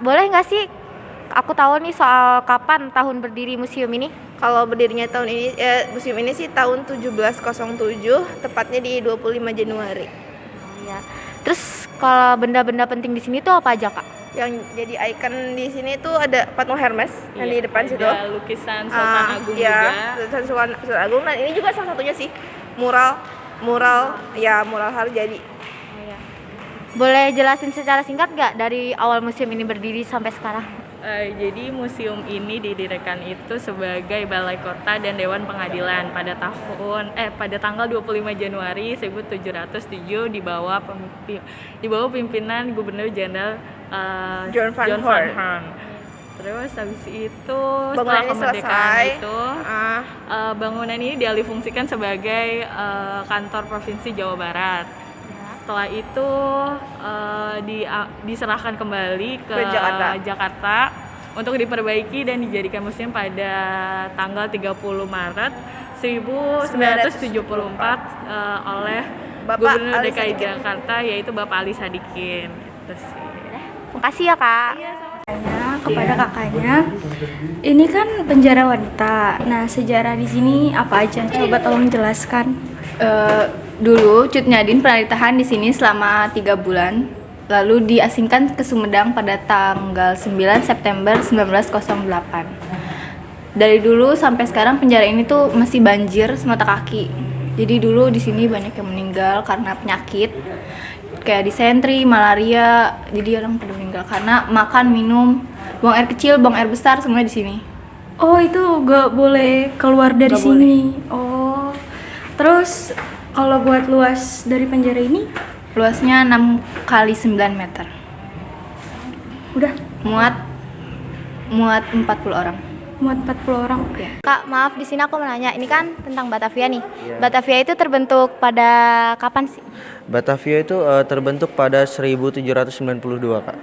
boleh nggak sih aku tahu nih soal kapan tahun berdiri museum ini? Kalau berdirinya tahun ini, museum ini sih tahun 1707, tepatnya di 25 Januari. Iya. Terus kalau benda-benda penting di sini tuh apa aja, Kak? Yang jadi ikon di sini tuh ada patung Hermes yang di depan situ. Ada lukisan Sultan Agung ya, juga. Sultan Agung. Dan ini juga salah satunya sih mural Harjadi. Oh, iya. Boleh jelasin secara singkat nggak dari awal museum ini berdiri sampai sekarang? Jadi museum ini didirikan itu sebagai Balai Kota dan Dewan Pengadilan pada tanggal 25 Januari 1707 di bawah pimpinan Gubernur Jenderal John Van Horn. Terus habis itu setelah Bangunannya kemerdekaan selesai. itu bangunan ini dialihfungsikan sebagai kantor Provinsi Jawa Barat. Setelah itu diserahkan kembali ke Jakarta untuk diperbaiki dan dijadikan museum pada tanggal 30 Maret 1974 oleh Gubernur DKI Jakarta, yaitu Bapak Ali Sadikin. Terus Makasih ya, Kak. Kepada kakaknya, ini kan penjara wanita. Nah, sejarah di sini apa aja? Coba tolong jelaskan. Dulu Cut Nyadin pernah ditahan di sini selama 3 bulan, lalu diasingkan ke Sumedang pada tanggal 9 September 1908. Dari dulu sampai sekarang penjara ini tuh masih banjir semata kaki. Jadi dulu di sini banyak yang meninggal karena penyakit kayak disentri, malaria. Jadi orang pada meninggal karena makan, minum, buang air kecil, buang air besar semuanya di sini. Oh, itu gak boleh keluar dari sini. Oh, terus kalau buat luas dari penjara ini? Luasnya 6 kali 9 meter. Udah Muat 40 orang. muat 40 orang. Ya. Kak, maaf di sini aku mau nanya. Ini kan tentang Batavia nih. Batavia itu terbentuk pada kapan sih? Batavia itu terbentuk pada 1792, Kak.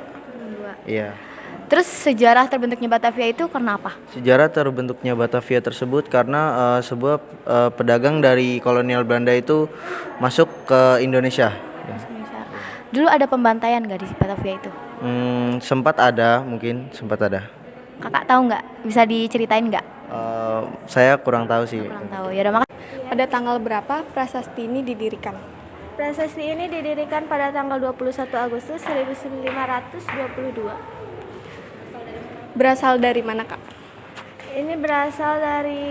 Iya. Terus sejarah terbentuknya Batavia itu karena apa? Sejarah terbentuknya Batavia tersebut karena sebuah pedagang dari kolonial Belanda itu masuk ke Indonesia. Ya. Dulu ada pembantaian nggak di Batavia itu? Sempat ada. Kakak tahu nggak? Bisa diceritain nggak? Saya kurang tahu sih. Kurang tahu. Ya udah, makasih. Pada tanggal berapa prasasti ini didirikan? Prasasti ini didirikan pada tanggal 21 Agustus 1522. Berasal dari mana, Kak? Ini berasal dari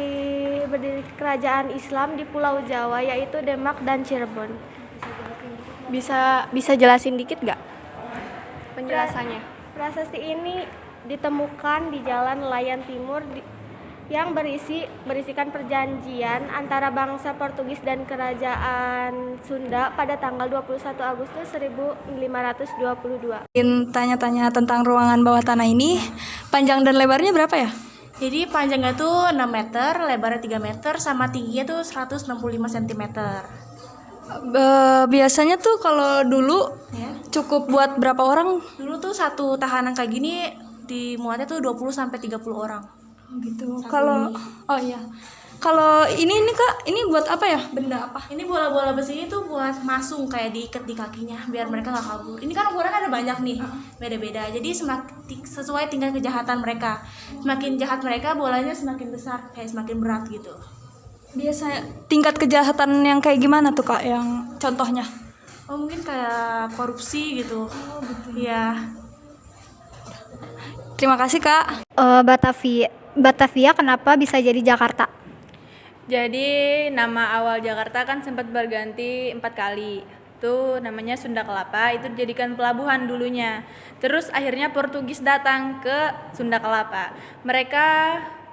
berdiri kerajaan Islam di Pulau Jawa, yaitu Demak dan Cirebon. Bisa jelasin dikit nggak penjelasannya? Prasasti ini ditemukan di Jalan Nelayan Timur yang berisikan perjanjian antara bangsa Portugis dan kerajaan Sunda pada tanggal 21 Agustus 1522. Ingin tanya-tanya tentang ruangan bawah tanah ini, panjang dan lebarnya berapa ya? Jadi panjangnya tuh 6 meter, lebarnya 3 meter, sama tingginya tuh 165 cm. Biasanya tuh kalau dulu cukup buat berapa orang? Dulu tuh satu tahanan kayak gini dimuatnya tuh 20 sampai 30 orang. Gitu. Kalau ini Kak, ini buat apa ya? Benda apa? Ini bola-bola besi itu buat masung, kayak diikat di kakinya biar mereka nggak kabur. Ini kan ukurannya ada banyak nih, beda-beda. Jadi sesuai tingkat kejahatan mereka. Semakin jahat mereka, bolanya semakin besar, kayak semakin berat gitu. Biasa tingkat kejahatan yang kayak gimana tuh, Kak? Yang contohnya? Oh, mungkin kayak korupsi gitu. Iya. Terima kasih, Kak. Batavia kenapa bisa jadi Jakarta? Jadi nama awal Jakarta kan sempat berganti 4 kali. Itu namanya Sunda Kelapa, itu dijadikan pelabuhan dulunya. Terus akhirnya Portugis datang ke Sunda Kelapa. Mereka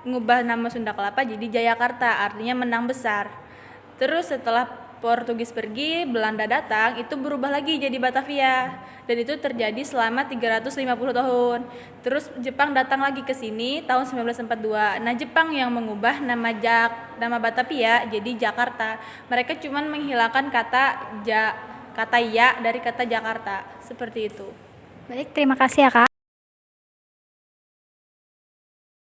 ngubah nama Sunda Kelapa jadi Jayakarta, artinya menang besar. Terus setelah Portugis pergi, Belanda datang, itu berubah lagi jadi Batavia. Dan itu terjadi selama 350 tahun. Terus Jepang datang lagi ke sini tahun 1942. Nah, Jepang yang mengubah nama Batavia jadi Jakarta. Mereka cuma menghilangkan kata ya dari kata Jakarta. Seperti itu. Baik, terima kasih ya, Kak.